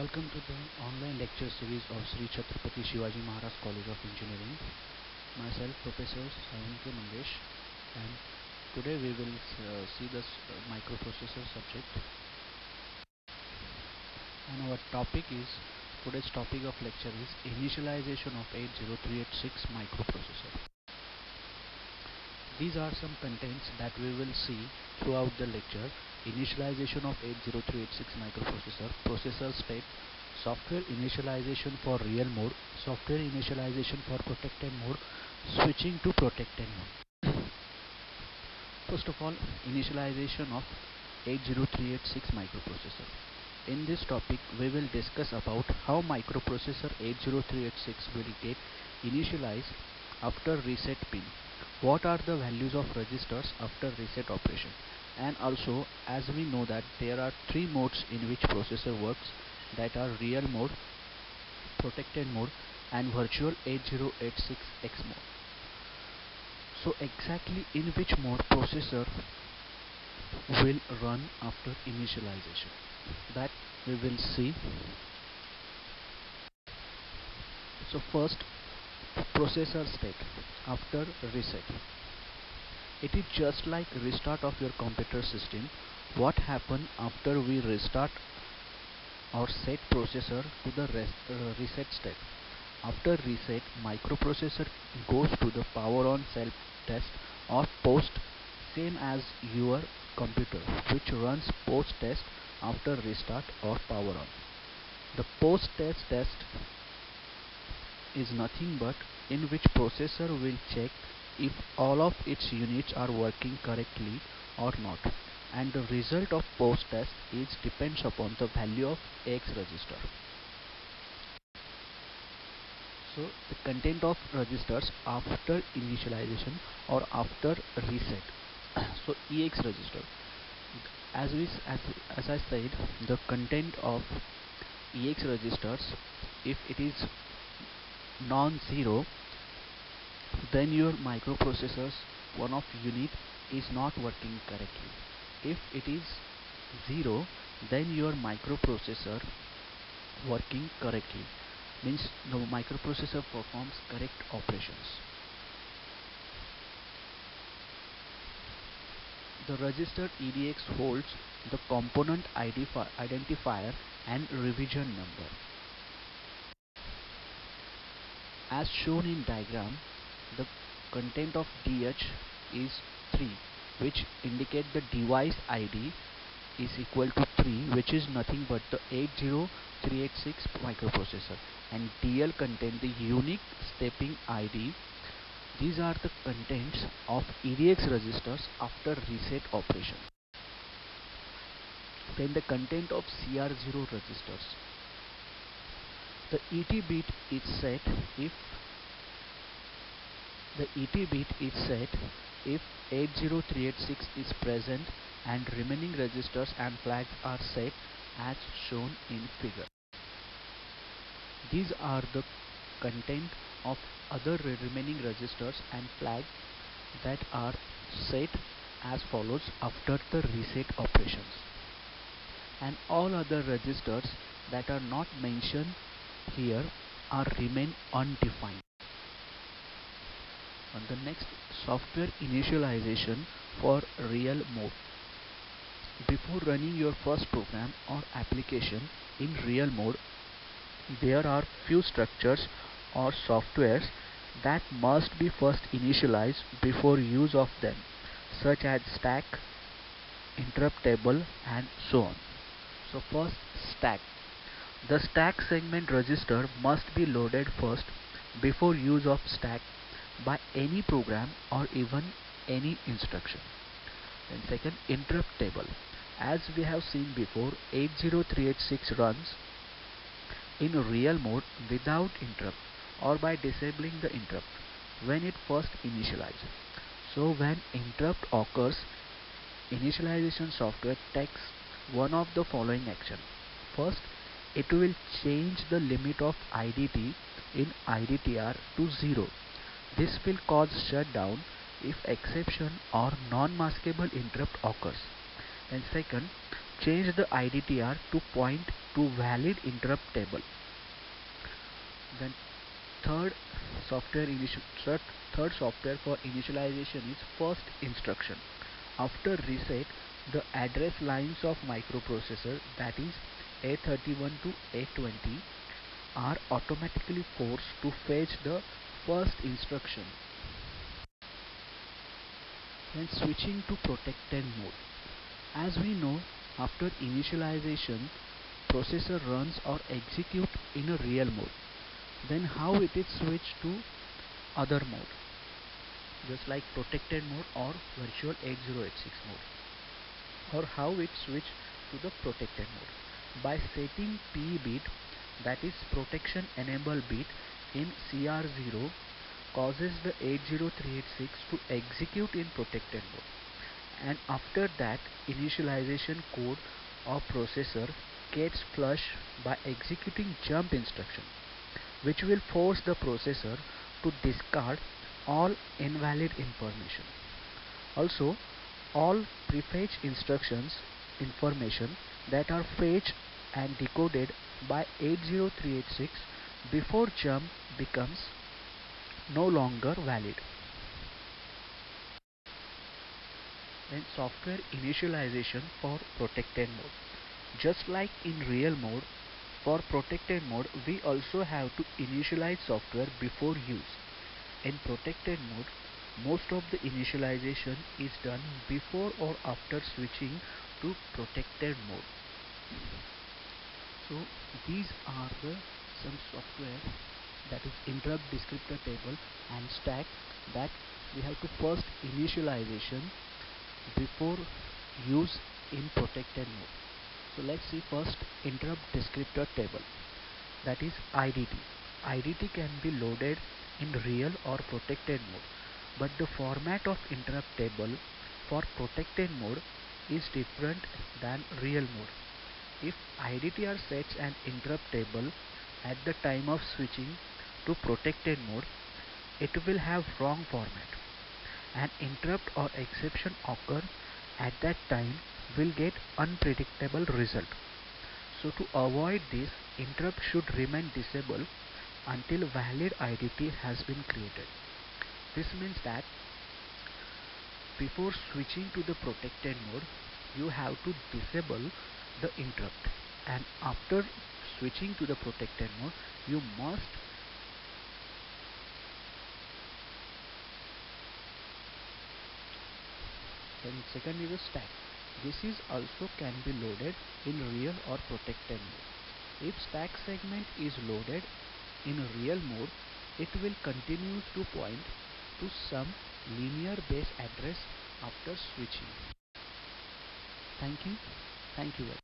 Welcome to the online lecture series of Sri Chhatrapati Shivaji Maharaj College of Engineering. Myself, Professor Sayan K. Mangesh, and today we will see this microprocessor subject. And our topic is today's topic of lecture is initialization of 80386 microprocessor. These are some contents that we will see throughout the lecture. Initialization of 80386 microprocessor, processor state, software initialization for real mode, software initialization for protected mode, switching to protected mode. First of all, initialization of 80386 microprocessor. In this topic, we will discuss about how microprocessor 80386 will get initialized after reset pin. What are the values of registers after reset operation? And also, as we know that there are three modes in which processor works, that are real mode, protected mode, and virtual 8086X mode. So exactly in which mode processor will run after initialization, that we will see. So first, processor state after reset. It is just like restart of your computer system. What happens after we restart or set processor to the reset state? After reset, microprocessor goes to the power on self test or post, same as your computer, which runs post test after restart or power on. The post test is nothing but in which processor will check if all of its units are working correctly or not, and the result of post test is depends upon the value of AX register. So the content of registers after initialization or after reset. So EX register, as I said, the content of EX registers, if it is non-zero, then your microprocessor's one of unit is not working correctly. If it is 0, then your microprocessor working correctly, means the microprocessor performs correct operations. The register EDX holds the component identifier and revision number. As shown in diagram, the content of DH is 3, which indicate the device ID is equal to 3, which is nothing but the 80386 microprocessor, and DL contain the unique stepping ID. These are the contents of EDX registers after reset operation. Then the content of CR0 registers. The ET bit is set if the ET bit is set if 80386 is present and remaining registers and flags are set as shown in figure. These are the content of other remaining registers and flags that are set as follows after the reset operations, and all other registers that are not mentioned here are remain undefined. On the next, software initialization for real mode. Before running your first program or application in real mode, there are few structures or softwares that must be first initialized before use of them, such as stack, interrupt table, and so on. So first, stack. The stack segment register must be loaded first before use of stack by any program or even any instruction. Then second, interrupt table. As we have seen before, 80386 runs in real mode without interrupt or by disabling the interrupt when it first initializes. So when interrupt occurs, initialization software takes one of the following action. First, it will change the limit of IDT in IDTR to 0. This will cause shutdown if exception or non-maskable interrupt occurs. And second, change the IDTR to point to valid interrupt table. Then third third software for initialization is first instruction. After reset, the address lines of microprocessor, that is A31 to A20, are automatically forced to fetch the first instruction. Then switching to protected mode. As we know, after initialization, processor runs or execute in a real mode. Then how it is switched to other mode, just like protected mode or virtual 8086 mode, or how it switch to the protected mode by setting P bit, that is protection enable bit, in CR0, causes the 80386 to execute in protected mode, and after that initialization code of processor gets flushed by executing jump instruction, which will force the processor to discard all invalid information. Also, all prefetch instructions information that are fetched and decoded by 80386 before jump becomes no longer valid. Then software initialization for protected mode. Just like in real mode, for protected mode we also have to initialize software before use. In protected mode, most of the initialization is done before or after switching to protected mode. So these are the some software, that is interrupt descriptor table and stack, that we have to first initialization before use in protected mode. So let's see first interrupt descriptor table, that is IDT. IDT can be loaded in real or protected mode, but the format of interrupt table for protected mode is different than real mode. If IDTR sets an interrupt table at the time of switching to protected mode, it will have wrong format. An interrupt or exception occur at that time will get unpredictable result. So to avoid this, interrupt should remain disabled until valid IDT has been created. This means that before switching to the protected mode, you have to disable the interrupt, and after switching to the protected mode, you must. Then second is a stack. This is also can be loaded in real or protected mode. If stack segment is loaded in real mode, it will continue to point to some linear base address after switching. Thank you. Thank you.